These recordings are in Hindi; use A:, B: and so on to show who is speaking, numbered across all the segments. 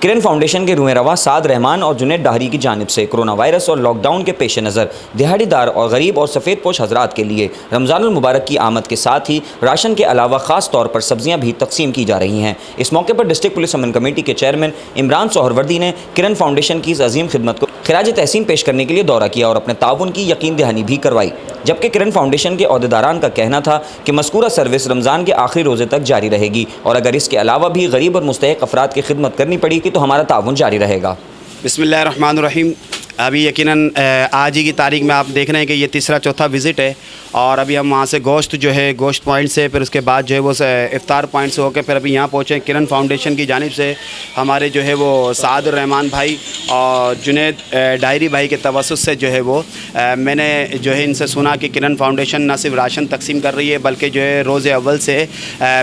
A: किरण फाउंडेशन के रुएं रवा साद रहमान और जुनैद डाहरी की जानिब से कोरोना वायरस और लॉकडाउन के पेश नज़र दिहाड़ीदार और गरीब और सफ़ेद पोश हजरात के लिए रमज़ानुल मुबारक की आमद के साथ ही राशन के अलावा ख़ास तौर पर सब्जियां भी तकसीम की जा रही हैं। इस मौके पर डिस्ट्रिक्ट पुलिस अमन कमेटी के चेयरमैन इमरान सोहरवर्दी ने किरण फाउंडेशन की इस अजीम खिदमत को खिराज तहसीन पेश करने के लिए दौरा किया और अपने ताउन की यकीन दहानी भी करवाई। जबकि किरण फाउंडेशन के अहदेदारान का कहना था कि मज़कूरा सर्विस रमज़ान के आखिरी रोज़े तक जारी रहेगी और अगर इसके अलावा भी गरीब और मुस्तहिक अफराद की खिदमत करनी पड़ी तो हमारा ताउन जारी रहेगा।
B: बिस्मिल्लाहिर्रहमानिर्रहीम। अभी यकीनन आज ही की तारीख में आप देख रहे हैं कि ये तीसरा चौथा विज़िट है और अभी हम वहाँ से गोश्त जो है गोश्त पॉइंट से फिर उसके बाद जो है वो इफ्तार पॉइंट से होकर फिर अभी यहाँ पहुँचे। किरण फाउंडेशन की जानिब से हमारे जो है वो साद रहमान भाई और जुनैद डायरी भाई के तवस्सुत से जो है वो मैंने जो है इनसे सुना कि किरण फाउंडेशन न सिर्फ राशन तकसीम कर रही है बल्कि जो है रोज़े अव्वल से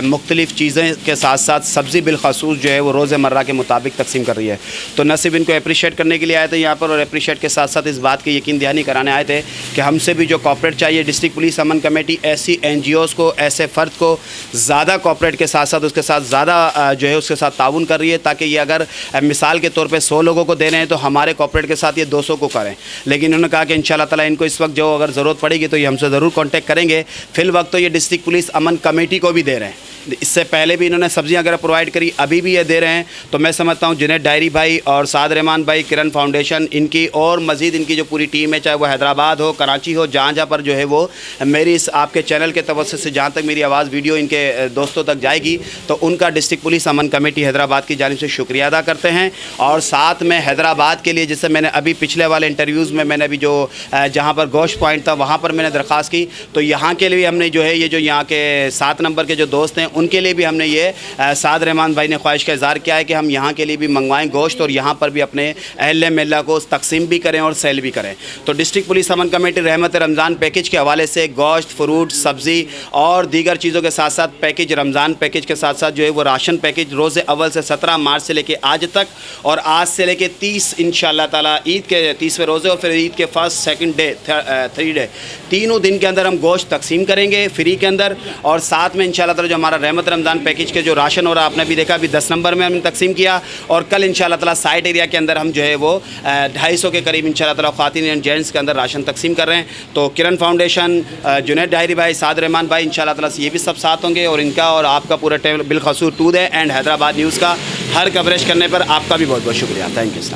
B: मुख्तलिफ़ चीज़ें के साथ साथ सब्ज़ी बिलखसूस जो है वो रोज़मर्रा के मुताबिक तकसीम कर रही है। तो न सिर्फ इनको अप्रिशिएट करने के लिए आए थे यहाँ पर और अप्रिशिएट के साथ साथ इस बात की यकीन दहानी कराने आए थे कि हमसे भी जो कॉपरेट चाहिए। डिस्ट्रिक्ट पुलिस अमन कमेटी ऐसी NGOs को ऐसे फ़र्द को ज़्यादा कॉपरेट के साथ साथ उसके साथ ज़्यादा जो है उसके साथ ताउन कर रही है ताकि ये अगर मिसाल के तौर पे 100 लोगों को दे रहे हैं तो हमारे कॉपरेट के साथ ये 200 को करें। लेकिन उन्होंने कहा कि इंशाल्लाह ताला इनको इस वक्त जो अगर ज़रूरत पड़ेगी तो ये हमसे ज़रूर कॉन्टेक्ट करेंगे। फ़िल वक्त तो ये डिस्ट्रिक्ट पुलिस अमन कमेटी को भी दे रहे हैं। इससे पहले भी इन्होंने सब्जियां अगर प्रोवाइड करी, अभी भी ये दे रहे हैं। तो मैं समझता हूँ जुनैद डायरी भाई और साद रहमान भाई, किरण फाउंडेशन, इनकी और मज़ीद इनकी जो पूरी टीम है, चाहे वो हैदराबाद हो, कराची हो, जहाँ जहाँ पर जो है वो मेरी इस आपके चैनल के तवज्जुह से जहाँ तक मेरी आवाज़ वीडियो इनके दोस्तों तक जाएगी तो उनका डिस्ट्रिक्ट पुलिस अमन कमेटी हैदराबाद की जानिब से शुक्रिया अदा करते हैं। और साथ में हैदराबाद के लिए जैसे मैंने अभी पिछले वाले इंटरव्यूज़ में मैंने अभी जो जहाँ पर गोश्त पॉइंट था वहाँ पर मैंने दरख्वास्त की तो यहाँ के लिए हमने जो है ये जो यहाँ के 7 नंबर के जो दोस्त हैं उनके लिए भी हमने ये साद रहमान भाई ने ख्वाहिश का इज़हार किया है कि हम यहाँ के लिए भी मंगवाएं गोश्त और यहाँ पर भी अपने अहले मिल्ला को तकसीम भी करें और सेल भी करें। तो डिस्ट्रिक्ट पुलिस अमन कमेटी रहमत रमज़ान पैकेज के हवाले से गोश्त, फ्रूट, सब्ज़ी और दीगर चीज़ों के साथ साथ पैकेज, रमज़ान पैकेज के साथ साथ जो है वो राशन पैकेज रोज़े अव्वल से 17 मार्च से लेके आज तक और आज से लेके 30 इंशाअल्लाह ताला ईद के 30वें रोज़े और फिर ईद के फर्स्ट सेकंड डे 3 डे तीनों दिन के अंदर हम गोश्त तकसीम करेंगे फ्री के अंदर। और साथ में इंशाअल्लाह ताला जो हमारा रहमत रमज़ान पैकेज के जो राशन हो रहा है आपने भी देखा, अभी 10 नंबर में हमने तकसीम किया और कल इंशाअल्लाह ताला साइट एरिया के अंदर हम जो है वो 250 के करीब इंशाअल्लाह ताला ख़वातीन एंड जेंट्स के अंदर राशन तकसीम कर रहे हैं। तो किरण फाउंडेशन, जुनैद डायरी भाई, साद रहमान भाई इंशाअल्लाह ताला से ये भी सब साथ होंगे और इनका और आपका पूरा टेबल बिलखसूस टू दे एंड हैदराबाद न्यूज़ का हर कवरेज करने पर आपका भी बहुत बहुत शुक्रिया। Thank you.